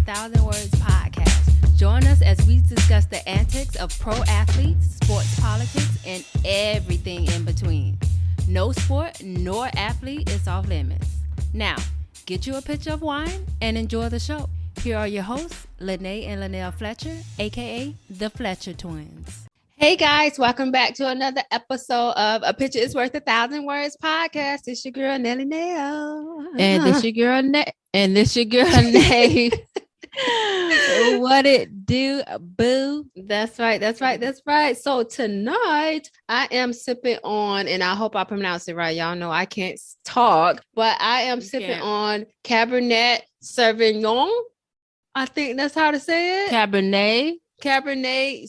Thousand Words podcast. Join us as we discuss the antics of pro athletes, sports politics, and everything in between. No sport nor athlete is off limits. Now, get you a pitcher of wine and enjoy the show. Here are your hosts, Lene and Linnell Fletcher, aka the Fletcher Twins. Hey guys, welcome back to another episode of A Picture is Worth 1,000 Words podcast. It's your girl Nelly Nail. And this your girl Nay. What it do, boo? That's right. So tonight I am sipping on, and I hope I pronounce it right. Y'all know I can't talk, but I am sipping on Cabernet Sauvignon. I think that's how to say it. Cabernet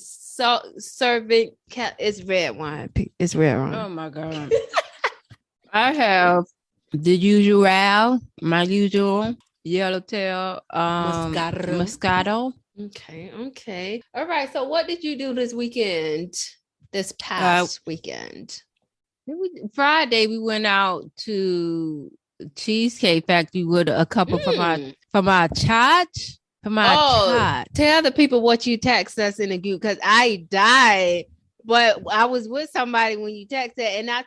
Serving. It's red wine. It's red wine. Oh my god! I have the usual, my usual yellowtail Moscato. Okay. All right. So, what did you do this weekend? This past weekend? Friday, we went out to Cheesecake Factory with a couple from our church. Tell the people what you text us in the group, because I died. But I was with somebody when you texted, and I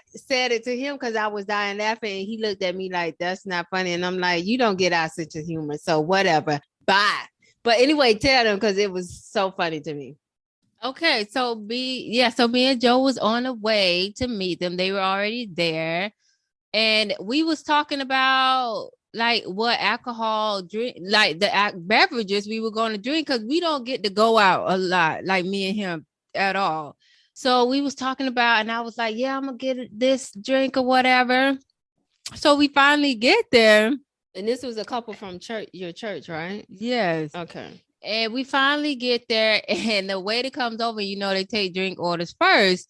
said it to him because I was dying laughing, and he looked at me like, that's not funny. And I'm like, you don't get our sense of humor, so whatever. Bye. But anyway, tell them, because it was so funny to me. Okay, so me and Joe was on the way to meet them. They were already there, and we was talking about like what alcohol drink, like the beverages we were going to drink, because we don't get to go out a lot, like me and him at all. So we was talking about, and I was like, yeah, I'm gonna get this drink or whatever. So we finally get there, and this was a couple from your church, right? Yes. Okay. And we finally get there, and the waiter comes over, they take drink orders first.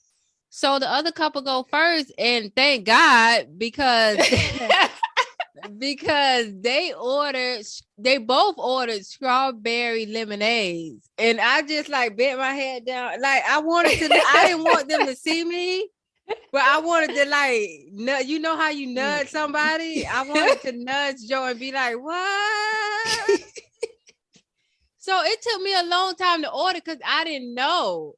So the other couple go first, and thank God, because because they both ordered strawberry lemonades, and I just like bent my head down. Like I didn't want them to see me, but I wanted to like, you know how you nudge somebody? I wanted to nudge Joe and be like, what? So it took me a long time to order because I didn't know.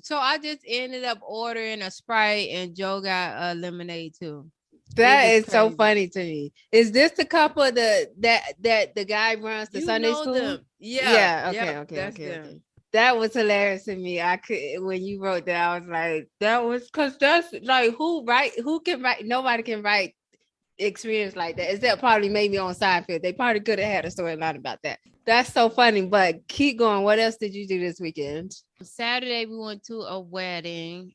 So I just ended up ordering a Sprite, and Joe got a lemonade too. That is crazy. So funny to me. Is this the couple that the guy runs the Sunday school? Them. Yeah. Okay. That was hilarious to me. I could, when you wrote that, I was like, that was, because that's like, who can write? Nobody can write experience like that. Is that probably maybe on Seinfeld? They probably could have had a storyline about that. That's so funny. But keep going. What else did you do this weekend? Saturday we went to a wedding.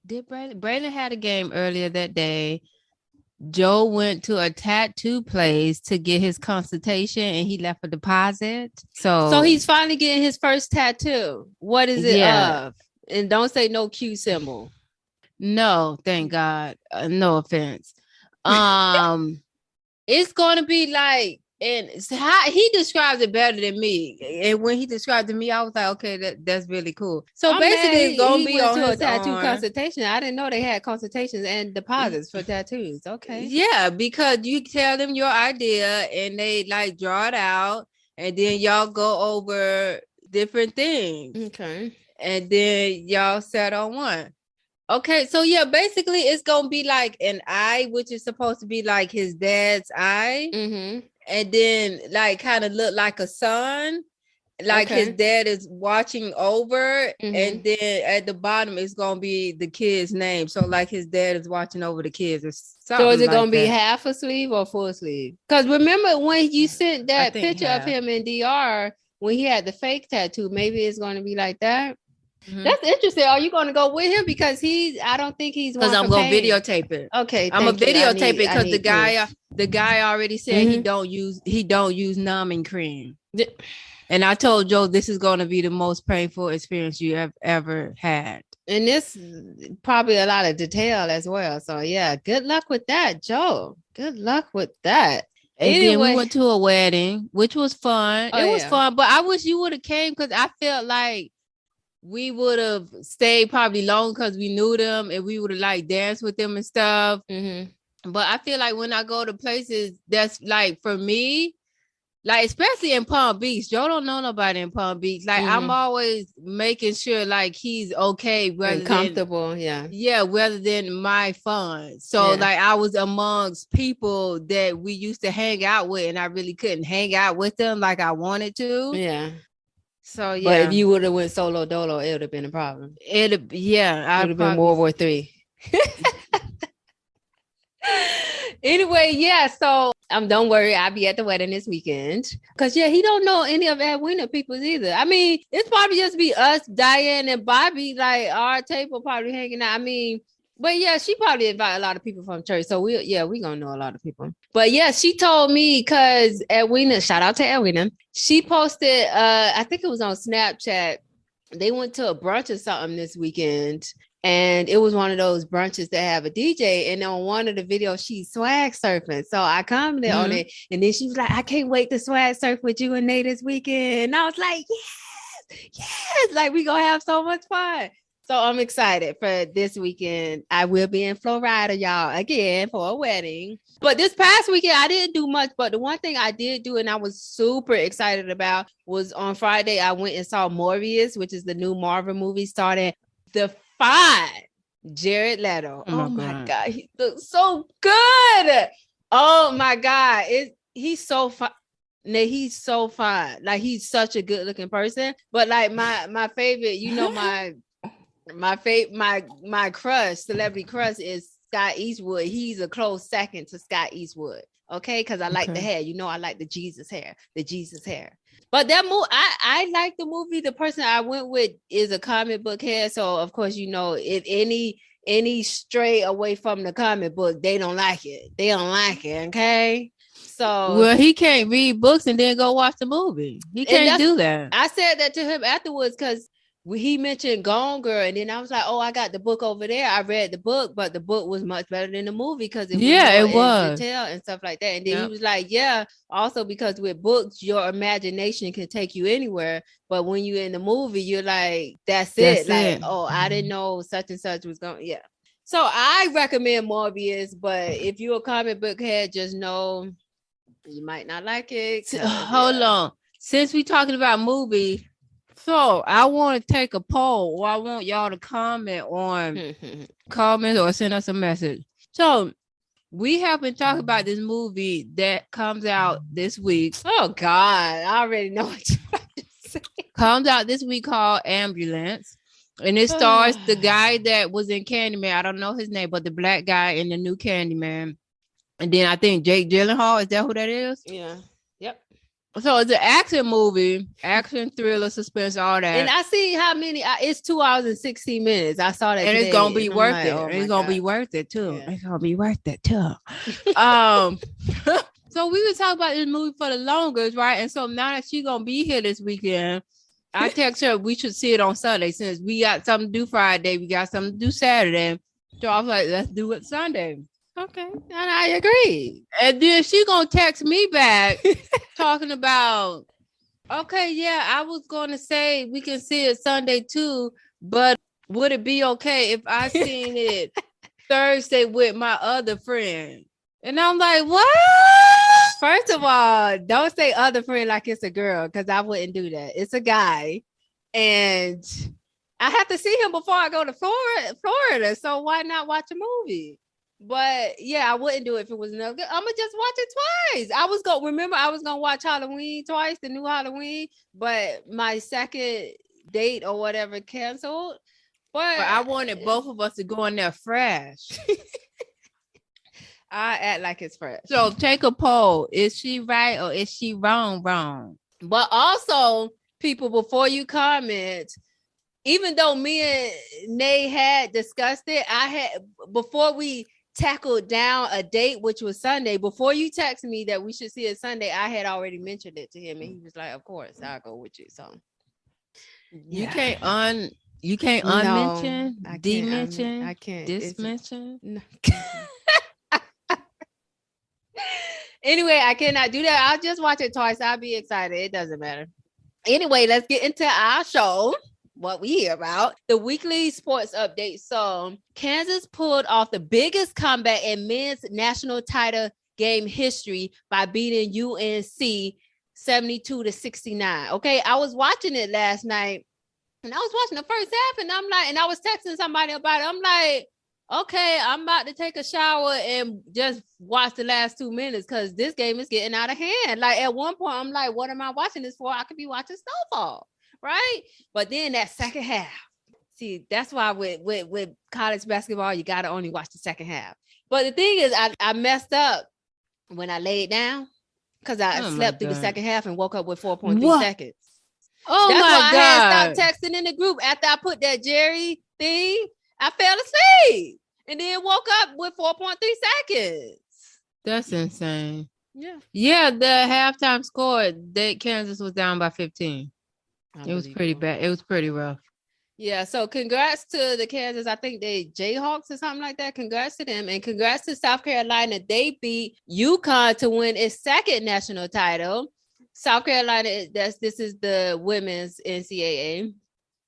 Did Brandon had a game earlier that day. Joe went to a tattoo place to get his consultation, and he left a deposit. So he's finally getting his first tattoo. What is it of? And don't say no Q symbol. No, thank God. No offense. It's going to be like, and how he describes it better than me. And when he described it to me, I was like, okay, that's really cool. So basically, it's going to be on a tattoo consultation. I didn't know they had consultations and deposits for tattoos. Okay. Yeah, because you tell them your idea, and they like draw it out, and then y'all go over different things. Okay. And then y'all set on one. Okay, so yeah, basically it's gonna be like an eye, which is supposed to be like his dad's eye. Mm-hmm. And then like kind of look like a sun, like his dad is watching over. And then at the bottom it's gonna be the kid's name, so like his dad is watching over the kids or something. So is it gonna be half a sleeve or full sleeve? Because remember when you sent that picture of him in DR when he had the fake tattoo, maybe it's gonna be like that. Mm-hmm. That's interesting. Are you going to go with him? Because I don't think he's, because I'm going to videotape it. Okay. I'm going to videotape it because the guy already said he don't use numbing cream. And I told Joe, this is going to be the most painful experience you have ever had. And this probably a lot of detail as well. So yeah, good luck with that, Joe. Good luck with that. And then we went to a wedding, which was fun. It was fun, but I wish you would have came, because I felt like we would have stayed probably long because we knew them, and we would have like danced with them and stuff. Mm-hmm. But I feel like when I go to places that's like, for me, Like, especially in Palm Beach. Joe don't know nobody in Palm Beach. Like, I'm always making sure like he's okay and comfortable. rather than my fun. So like I was amongst people that we used to hang out with, and I really couldn't hang out with them like I wanted to. Yeah. So But if you would have went solo dolo, it would have been a problem. It would have been World War III. Anyway, so don't worry, I'll be at the wedding this weekend. Cause he don't know any of Edwina people either. I mean, it's probably just be us, Diane, and Bobby, like our table probably hanging out. I mean, but she probably invite a lot of people from church. So we gonna know a lot of people. But she told me because Edwina, shout out to Edwina, she posted I think it was on Snapchat. They went to a brunch or something this weekend. And it was one of those brunches that have a DJ. And on one of the videos, she's swag surfing. So I commented on it. And then she was like, I can't wait to swag surf with you and Nate this weekend. And I was like, yes. Like, we gonna have so much fun. So I'm excited for this weekend. I will be in Florida, y'all, again for a wedding. But this past weekend, I didn't do much. But the one thing I did do and I was super excited about was on Friday, I went and saw Morbius, which is the new Marvel movie starting the Jared Leto. Oh my God. He looks so good. Oh my God. He's so fine. He's so fine. Like, he's such a good looking person. But like my favorite, my crush, celebrity crush is Scott Eastwood. He's a close second to Scott Eastwood. Okay. Because I like the hair. I like the Jesus hair. But that movie, I like the movie. The person I went with is a comic book head. So of course, if any stray away from the comic book, they don't like it. Okay. So he can't read books and then go watch the movie. He can't do that. I said that to him afterwards because he mentioned Gone Girl, and then I was like, "Oh, I got the book over there. I read the book, but the book was much better than the movie because it was detail and stuff like that." And then he was like, "Yeah, also because with books, your imagination can take you anywhere, but when you're in the movie, you're like, that's it. Like, oh, I didn't know such and such was going." Yeah. So I recommend Morbius, but if you're a comic book head, just know you might not like it. Hold on, since we talking about movie. So I want to take a poll, or I want y'all to comment or send us a message. So we have been talking about this movie that comes out this week. Oh God, I already know what you're about to say. Comes out this week called Ambulance. And it stars the guy that was in Candyman. I don't know his name, but the black guy in the new Candyman. And then I think Jake Gyllenhaal. Is that who that is? Yeah. So it's an action movie, action, thriller, suspense, all that. And I see how many. It's 2 hours and 16 minutes. I saw that, and today, it's gonna be worth it. It's gonna be worth it too. Yeah. It's gonna be worth it too. So we were talking about this movie for the longest, right? And so now that she's gonna be here this weekend, I text her we should see it on Sunday since we got something to do Friday, we got something to do Saturday. So I was like, let's do it Sunday. Okay, and I agree. And then she gonna text me back talking about, okay, yeah, I was gonna say we can see it Sunday too, but would it be okay if I seen it Thursday with my other friend? And I'm like, what? First of all, don't say other friend like it's a girl, because I wouldn't do that. It's a guy, and I have to see him before I go to Florida. So why not watch a movie? But yeah, I wouldn't do it if it was another. I'm gonna just watch it twice. I was gonna watch Halloween twice, the new Halloween, but my second date or whatever canceled. But I wanted both of us to go in there fresh. I act like it's fresh. So take a poll. Is she right or is she wrong? But also, people, before you comment, even though me and Nay had discussed it, before we tackled down a date, which was Sunday, before you text me that we should see it Sunday, I had already mentioned it to him, and he was like, "Of course, I'll go with you." So you can't unmention, demention, I can't dismention. No. Anyway, I cannot do that. I'll just watch it twice. I'll be excited. It doesn't matter. Anyway, let's get into our show. What we hear about, the weekly sports update. So Kansas pulled off the biggest comeback in men's national title game history by beating UNC 72-69. Okay, I was watching it last night, and I was watching the first half, and I'm like, and I was texting somebody about it. I'm like, okay, I'm about to take a shower and just watch the last 2 minutes because this game is getting out of hand. Like at one point, I'm like, what am I watching this for? I could be watching Snowfall, right? But then that second half, see, that's why with college basketball, you gotta only watch the second half. But the thing is, I messed up when I laid down because I slept through the second half and woke up with 4.3 seconds. Oh that's my why God. I had stopped texting in the group after I put that Jerry thing. I fell asleep and then woke up with 4.3 seconds. That's insane. Yeah, the halftime score, Kansas was down by 15. It was pretty bad. It was pretty rough. Yeah, so congrats to the Kansas. I think they Jayhawks or something like that. Congrats to them. And congrats to South Carolina. They beat UConn to win its second national title. South Carolina, this is the women's NCAA.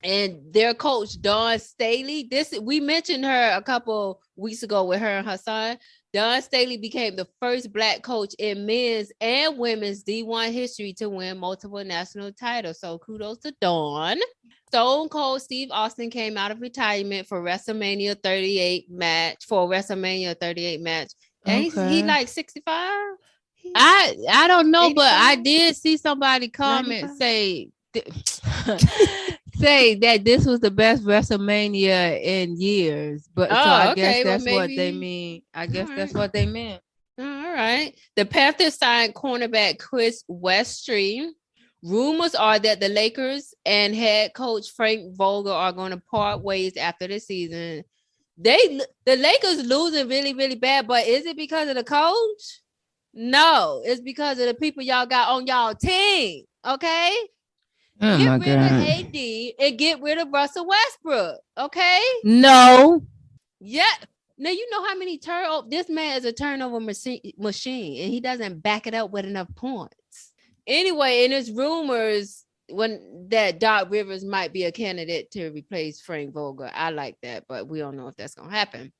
And their coach, Dawn Staley, we mentioned her a couple weeks ago with her and her son. Dawn Staley became the first Black coach in men's and women's D1 history to win multiple national titles. So kudos to Dawn. Stone Cold Steve Austin came out of retirement for WrestleMania 38 match. And he like 65. I don't know, 85? but I did see somebody comment 95? say that this was the best WrestleMania in years. But so I guess that's what they mean. I guess that's what they meant. All right. The Panthers signed cornerback Chris Westry. Rumors are that the Lakers and head coach Frank Vogel are going to part ways after the season. The Lakers losing really, really bad, but is it because of the coach? No, it's because of the people y'all got on y'all team. Okay? Oh get my rid God. of AD and get rid of Russell Westbrook. Okay? No. Yeah. Now you know how many turnovers. This man is a turnover machine, and he doesn't back it up with enough points. Anyway, and there's rumors that Doc Rivers might be a candidate to replace Frank Vogel. I like that, but we don't know if that's gonna happen.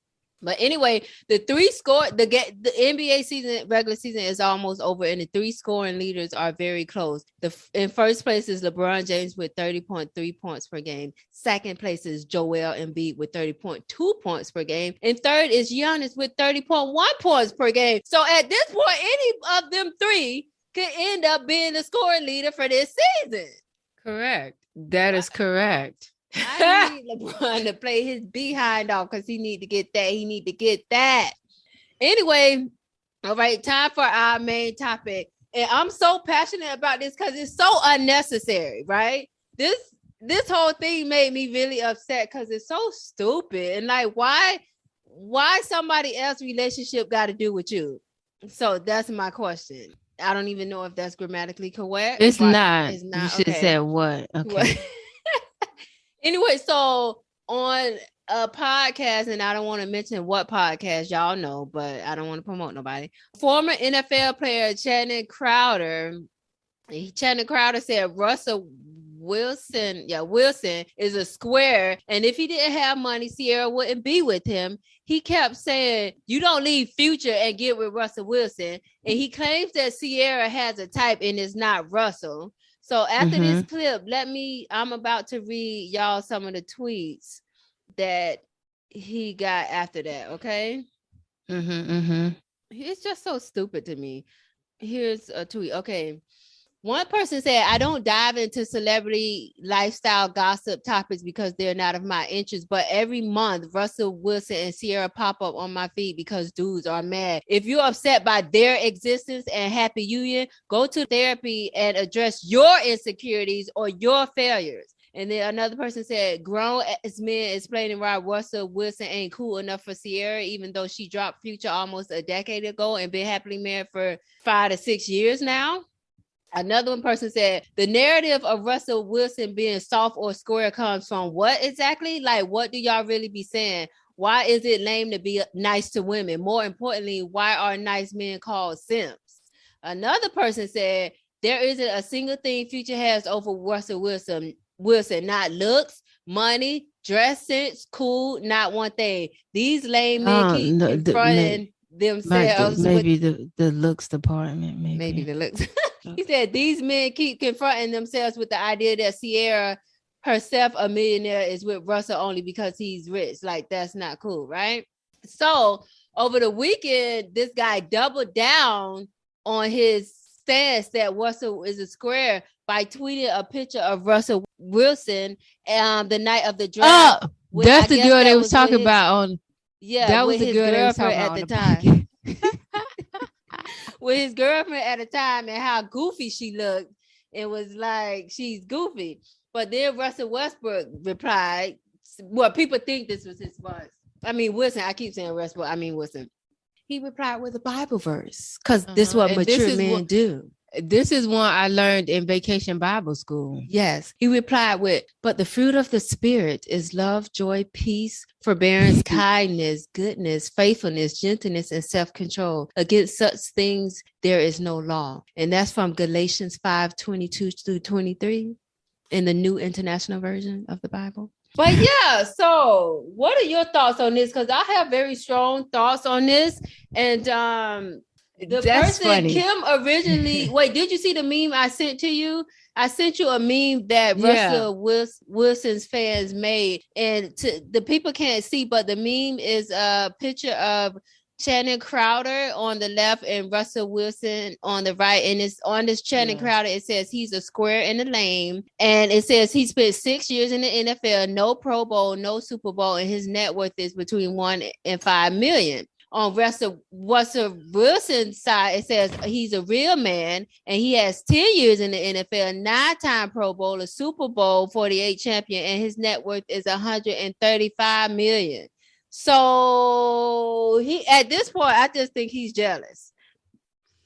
But anyway, the NBA season, regular season is almost over, and the 3 scoring leaders are very close. In first place is LeBron James with 30.3 points per game. Second place is Joel Embiid with 30.2 points per game. And third is Giannis with 30.1 points per game. So at this point, any of them 3 could end up being the scoring leader for this season. Correct. That is correct. I need LeBron to play his behind off because he need to get that. He need to get that. Anyway, all right, time for our main topic. And I'm so passionate about this because it's so unnecessary, right? This whole thing made me really upset because it's so stupid. And like, why somebody else's relationship got to do with you? So that's my question. I don't even know if that's grammatically correct. It's not. It's not. You should have said what? Okay. Anyway, so on a podcast, and I don't want to mention what podcast, y'all know, but I don't want to promote nobody. Former NFL player Channing Crowder said Russell Wilson is a square, and if he didn't have money, Ciara wouldn't be with him. He kept saying, you don't leave Future and get with Russell Wilson. And he claims that Ciara has a type and it's not Russell. So after this clip, I'm about to read y'all some of the tweets that he got after that, okay? It's just so stupid to me. Here's a tweet. Okay. One person said, I don't dive into celebrity lifestyle gossip topics because they're not of my interest, but every month, Russell Wilson and Ciara pop up on my feed because dudes are mad. If you're upset by their existence and happy union, go to therapy and address your insecurities or your failures. And then another person said, grown as men explaining why Russell Wilson ain't cool enough for Ciara, even though she dropped Future almost a decade ago and been happily married for 5 to 6 years now. Another one person said, the narrative of Russell Wilson being soft or square comes from what exactly? Like, what do y'all really be saying? Why is it lame to be nice to women? More importantly, why are nice men called simps? Another person said, there isn't a single thing Future has over Russell Wilson, not looks, money, dress sense, cool, not one thing. These lame men keep confronting themselves. Maybe the looks department. Maybe the looks. He said these men keep confronting themselves with the idea that Ciara herself, a millionaire, is with Russell only because he's rich. Like, that's not cool, right? So over the weekend, this guy doubled down on his stance that Russell is a square by tweeting a picture of Russell Wilson the night of the draft. That's the girl they was talking about on. Yeah, that was the girl they was talking at about the time. With his girlfriend at the time, and how goofy she looked. It was like, she's goofy. But then Russell Westbrook replied, well, people think this was his response. I mean, Wilson, I keep saying Westbrook, I mean Wilson. He replied with a Bible verse, because this is what mature men do. This is one I learned in Vacation Bible School. Yes. He replied with, but the fruit of the Spirit is love, joy, peace, forbearance, kindness, goodness, faithfulness, gentleness, and self-control. Against such things, there is no law. And that's from Galatians 5:22-23 in the New International Version of the Bible. But yeah, so what are your thoughts on this? Because I have very strong thoughts on this. And that's person funny. Kim originally wait, did you see the meme I sent to you? I sent you a meme that Russell Wilson's fans made, and the people can't see, but the meme is a picture of Channing Crowder on the left and Russell Wilson on the right, and it's on this Channing Crowder. It says he's a square and a lame, and it says he spent 6 years in the NFL, no Pro Bowl, no Super Bowl, and his net worth is between 1 and 5 million. On Russell Wilson's side, it says he's a real man and he has 10 years in the NFL, 9-time Pro Bowl, a Super Bowl 48 champion, and his net worth is 135 million. So he, at this point, I just think he's jealous.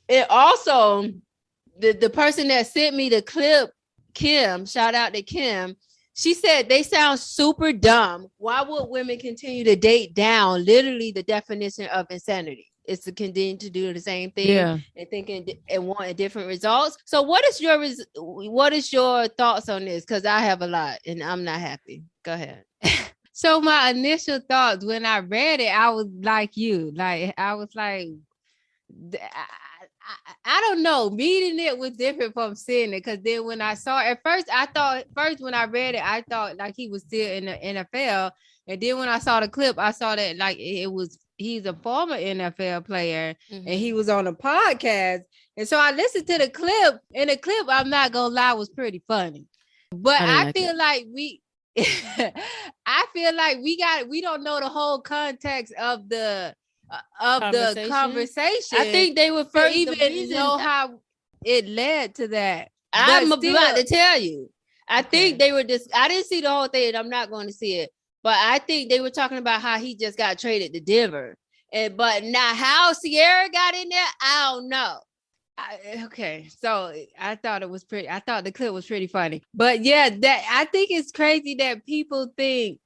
And also, the person that sent me the clip, Kim, shout out to Kim. She said they sound super dumb. Why would women continue to date down? Literally, the definition of insanity is to continue to do the same thing and thinking and wanting different results. So, what is your thoughts on this? Because I have a lot, and I'm not happy. Go ahead. So, my initial thoughts when I read it, I was like you. Like, I was like, I don't know. Reading it was different from seeing it, because then when I saw it, when I read it, I thought like he was still in the NFL, and then when I saw the clip, I saw that like he's a former NFL player, and he was on a podcast, and so I listened to the clip, and the clip, I'm not gonna lie, was pretty funny, but I feel like we don't know the whole context of the conversation. I think they were first even know how it led to that. I'm about to tell you. I think they were just, I didn't see the whole thing, and I'm not going to see it, but I think they were talking about how he just got traded to Denver. But now how Ciara got in there, I don't know. So I thought the clip was pretty funny. But yeah, that I think it's crazy that people think,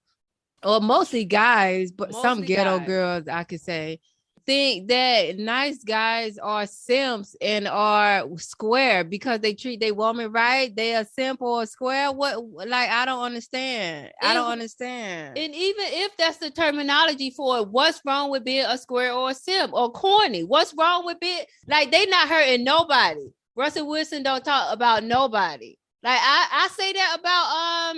or mostly guys, but some ghetto girls, I could say, think that nice guys are simps and are square because they treat their woman right. They are simp or square. What? Like, I don't understand. I don't understand. And even if that's the terminology for it, what's wrong with being a square or a simp or corny? What's wrong with it? Like, they not hurting nobody. Russell Wilson don't talk about nobody. Like, I say that about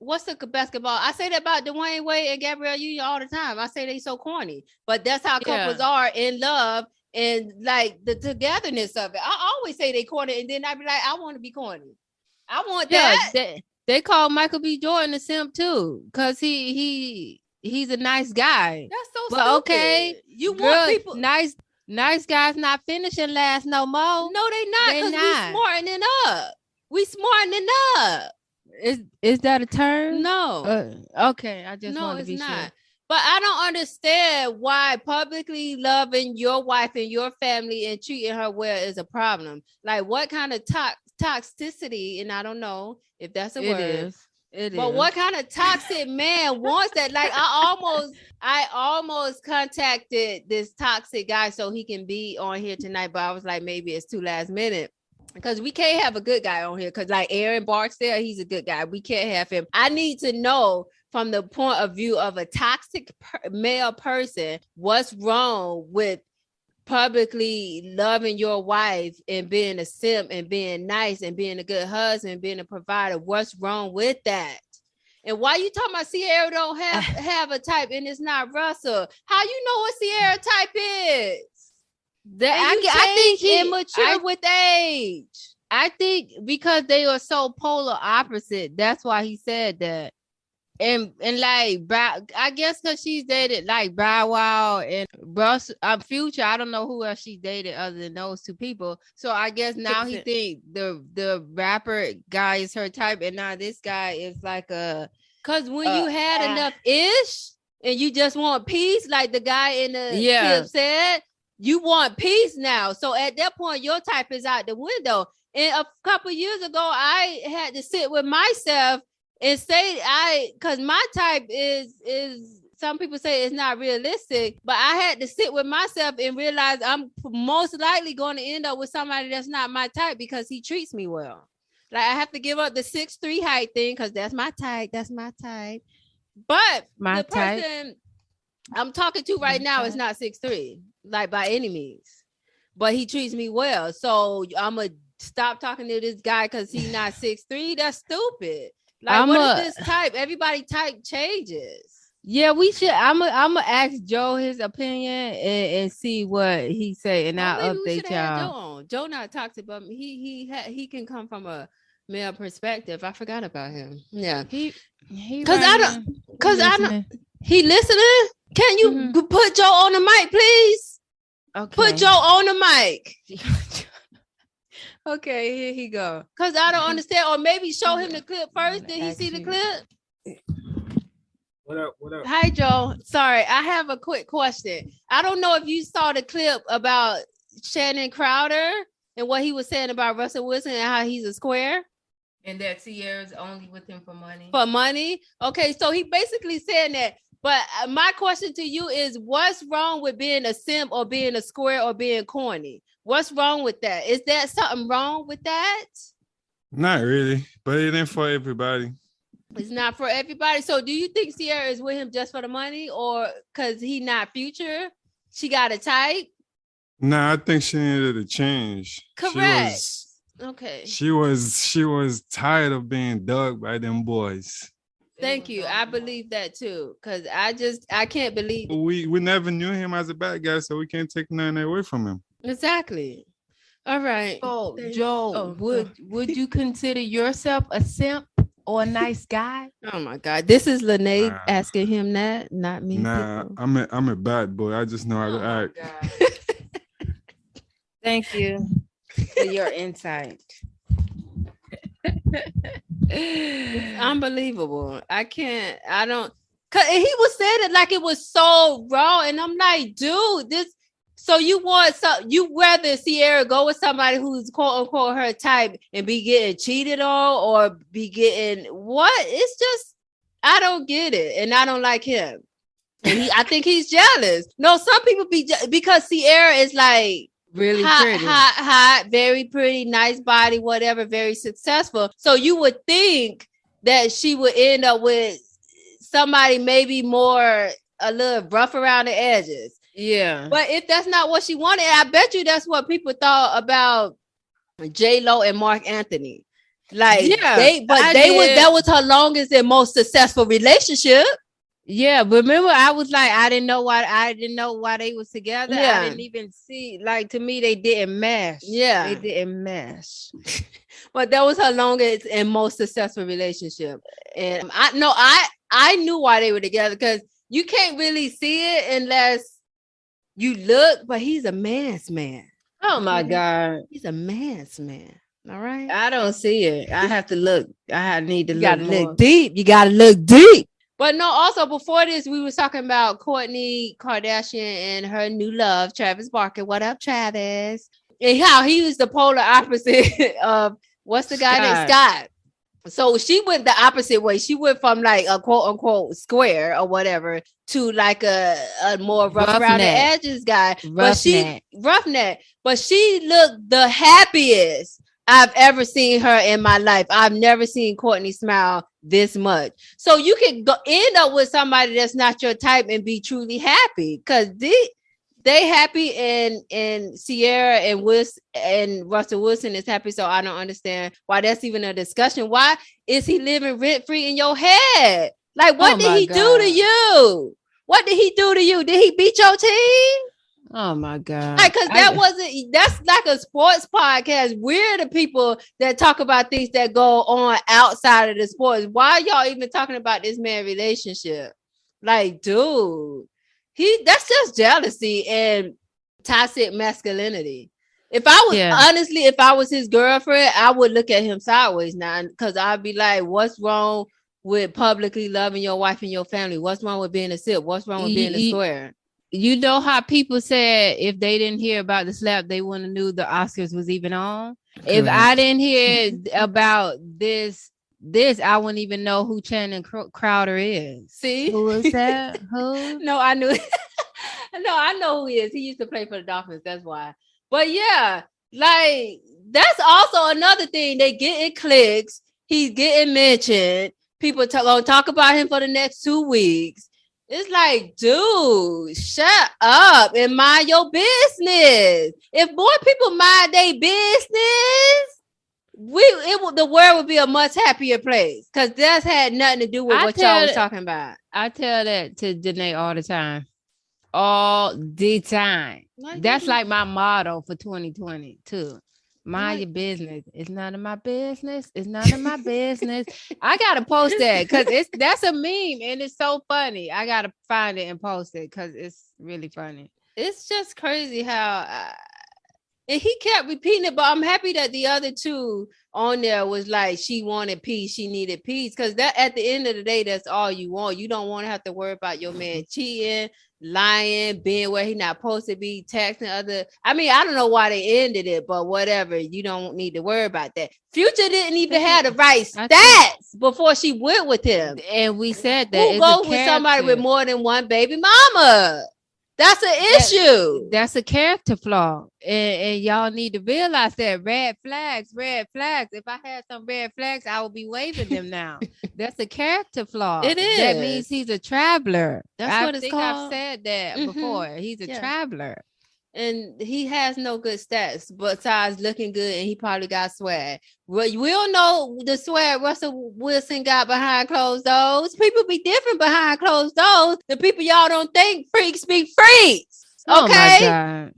what's the basketball? I say that about Dwayne Wade and Gabrielle Union all the time. I say they so corny, but that's how couples are in love and like the togetherness of it. I always say they corny, and then I be like, I want to be corny. I want that. They call Michael B. Jordan a simp too, because he's a nice guy. That's so stupid. Okay, you want people nice guys not finishing last no more. No, they not. Because we smartening up. We smartening up. Is that a term? No. Okay, I just want to be sure. But I don't understand why publicly loving your wife and your family and treating her well is a problem. Like, what kind of toxicity? And I don't know if that's a word. It is. But what kind of toxic man wants that? Like, I almost contacted this toxic guy so he can be on here tonight, but I was like, maybe it's too last minute. Because we can't have a good guy on here. Because like Aaron Barksdale, he's a good guy. We can't have him. I need to know from the point of view of a toxic male person, what's wrong with publicly loving your wife and being a simp and being nice and being a good husband, being a provider. What's wrong with that? And why you talking about Ciara don't have a type and it's not Russell? How you know what Ciara type is? I think he immature with age. I think because they are so polar opposite. That's why he said that. And like, I guess because she's dated like Bow Wow and Russ, Future. I don't know who else she dated other than those two people. So I guess now he think the rapper guy is her type, and now this guy is like a. Because when you had enough ish and you just want peace, like the guy in the clip said, you want peace now. So at that point, your type is out the window. And a couple years ago, I had to sit with myself and say because my type is some people say it's not realistic, but I had to sit with myself and realize I'm most likely going to end up with somebody that's not my type because he treats me well. Like I have to give up the 6'3" height thing because that's my type. That's my type. But the person I'm talking to right now is not 6'3", like by any means. But he treats me well. So I'm going to stop talking to this guy because he's not 6'3". That's stupid. Like, what is this type? Everybody type changes. Yeah, we should. I'm gonna ask Joe his opinion and see what he say, and I'll update y'all. Joe not toxic, but he can come from a male perspective. I forgot about him. Yeah, he he listening. Can you put Joe on the mic, please? Okay, put Joe on the mic. Okay, here he go. Because I don't understand. Or maybe show him the clip first. Did he see the clip? What up? What up? Hi, Joe. Sorry, I have a quick question. I don't know if you saw the clip about Shannon Crowder and what he was saying about Russell Wilson and how he's a square. And that Ciara's only with him for money. For money? Okay, so he basically saying that. But my question to you is, what's wrong with being a simp or being a square or being corny? What's wrong with that? Is there something wrong with that? Not really, but it ain't for everybody. It's not for everybody. So do you think Ciara is with him just for the money or because he not Future? She got a type? Nah, I think she needed a change. Correct. She was tired of being dug by them boys. Thank you. I believe that too. Because I can't believe we never knew him as a bad guy, so we can't take nothing away from him. Exactly. All right. So, Joe, would you consider yourself a simp or a nice guy? Oh my God. This is Lene asking him that, not me. Nah, I'm a bad boy. I just know how to act. Thank you for your insight. It's unbelievable. I don't. Cause he was saying it like it was so raw, and I'm like, dude, this. So you rather Ciara go with somebody who's quote unquote her type and be getting cheated on or be getting what? It's just I don't get it, and I don't like him. And I think he's jealous. No, some people because Ciara is like really hot, very pretty, nice body, whatever, very successful. So you would think that she would end up with somebody maybe more a little rough around the edges. Yeah. But if that's not what she wanted, I bet you that's what people thought about J-Lo and Mark Anthony. Like, that was her longest and most successful relationship. Yeah, remember I was like, I didn't know why they was together. Yeah. I didn't even see, like, to me, they didn't mesh. Yeah. They didn't mesh. But that was her longest and most successful relationship. And I knew why they were together because you can't really see it unless you look, but he's a man's man. Oh my God. He's a man's man. All right. I don't see it. I have to look. You gotta look deep. You gotta look deep. But no, also before this, we were talking about Kourtney Kardashian and her new love, Travis Barker. What up, Travis? And how he was the polar opposite of what's the guy named Scott. So she went the opposite way. She went from like a quote unquote square or whatever to like a more rough around the edges guy. Roughneck. But she looked the happiest I've ever seen her in my life. I've never seen Kourtney smile this much. So you can end up with somebody that's not your type and be truly happy. Because they happy, and Ciara and Russell Wilson is happy. So I don't understand why that's even a discussion. Why is he living rent free in your head? Like, what did he do to you? What did he do to you? Did he beat your team? Oh my God. Like, cause that's like a sports podcast. We're the people that talk about things that go on outside of the sports. Why are y'all even talking about this man relationship? Like, dude, that's just jealousy and toxic masculinity. If I was his girlfriend, I would look at him sideways now, because I'd be like, what's wrong with publicly loving your wife and your family? What's wrong with being a sip? What's wrong with being a square? You know how people said if they didn't hear about the slap, they wouldn't have knew the Oscars was even on. Correct. If I didn't hear about this, I wouldn't even know who Channing Crowder is. See, who is that? Who? No, I knew. No, I know who he is. He used to play for the Dolphins. That's why. But yeah, like, that's also another thing. They getting clicks. He's getting mentioned. People gonna talk about him for the next 2 weeks. It's like, dude, shut up and mind your business. If more people mind their business, the world would be a much happier place, because that's had nothing to do with what y'all was talking about. I tell that to Janae all the time. All the time. That's like my motto for 2022. Mind your business. It's none of my business. It's none of my business. I gotta post that because that's a meme and it's so funny. I gotta find it and post it because it's really funny. It's just crazy how and he kept repeating it, but I'm happy that the other two on there was like, she wanted peace, she needed peace, because that at the end of the day, that's all you want. You don't want to have to worry about your man cheating, lying, being where he not supposed to be, texting other. I mean, I don't know why they ended it, but whatever. You don't need to worry about that. Future didn't even have the right stats before she went with him, and we said that who goes with somebody with more than one baby mama? That's an issue. That's a character flaw. And y'all need to realize that. Red flags. If I had some red flags, I would be waving them now. That's a character flaw. It is. That means he's a traveler. That's what it's called. I've said that before. He's a traveler. And he has no good stats besides looking good, and he probably got swag. Well, we don't know the swag Russell Wilson got behind closed doors. People be different behind closed doors. The people y'all don't think freaks be freaks. Okay. Oh my God.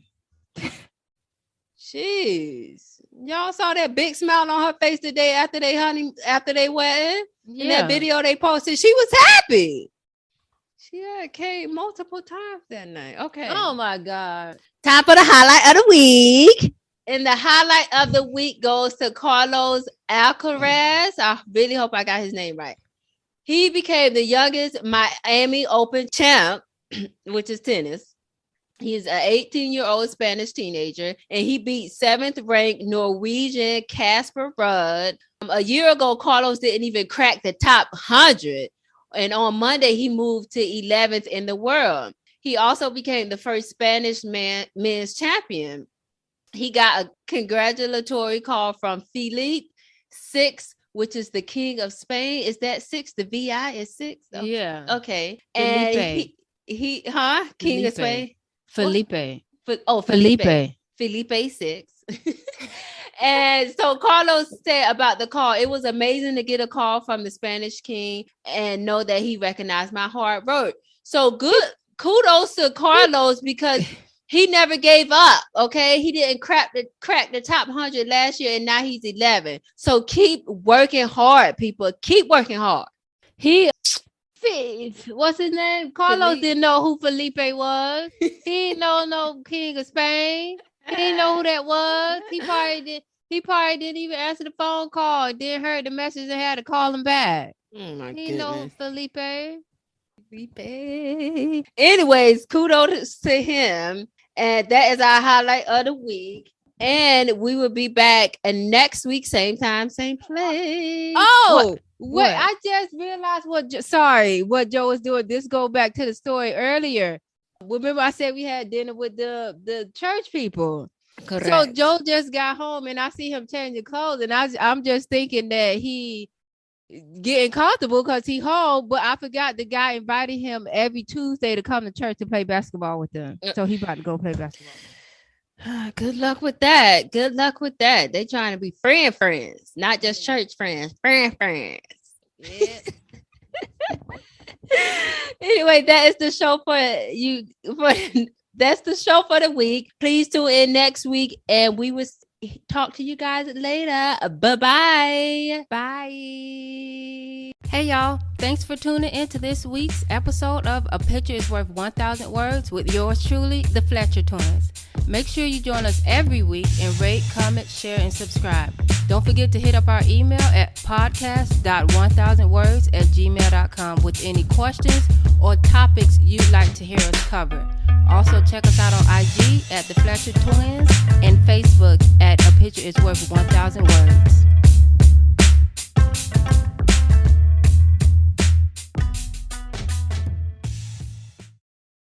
Jeez. Y'all saw that big smile on her face today after they wedding? Yeah. In that video they posted, she was happy. She came multiple times that night. Okay. Oh my God. Time for the highlight of the week. And the highlight of the week goes to Carlos Alcaraz. I really hope I got his name right. He became the youngest Miami Open champ, which is tennis. He's an 18-year-old Spanish teenager, and he beat 7th-ranked Norwegian Casper Ruud. A year ago, Carlos didn't even crack the top 100. And on Monday, he moved to 11th in the world. He also became the first Spanish men's champion. He got a congratulatory call from Felipe VI, which is the king of Spain. Is that 6? The VI is 6? Oh, yeah. Okay. Felipe. And he king of Spain? Felipe. Felipe VI. And so Carlos said about the call, it was amazing to get a call from the Spanish king and know that he recognized my hard work. So good. Kudos to Carlos because he never gave up. Okay. He didn't crack the top 100 last year, and now he's 11. So keep working hard, people. Keep working hard. What's his name? Carlos didn't know who Felipe was. He didn't know no king of Spain. He didn't know who that was. He probably didn't even answer the phone call. Didn't hear the message and had to call him back. Oh my goodness. He know Felipe. Anyways, kudos to him. And that is our highlight of the week. And we will be back next week, same time, same place. Oh, what? I just realized what Joe was doing. This go back to the story earlier. Remember I said we had dinner with the church people. Correct. So Joe just got home and I see him changing clothes, and I'm just thinking that he getting comfortable because he home, but I forgot the guy invited him every Tuesday to come to church to play basketball with them. So he about to go play basketball. Good luck with that. Good luck with that. They trying to be friends, not just church friends. Friends. Yeah. Anyway, that is the show for you. That's the show for the week. Please tune in next week, and we will talk to you guys later. Bye-bye. Bye. Hey y'all, thanks for tuning in to this week's episode of A Picture is Worth 1,000 Words with yours truly, the Fletcher Twins. Make sure you join us every week and rate, comment, share, and subscribe. Don't forget to hit up our email at podcast.1000words@gmail.com with any questions or topics you'd like to hear us cover. Also, check us out on IG at The Fletcher Twins and Facebook at A Picture is Worth 1,000 Words.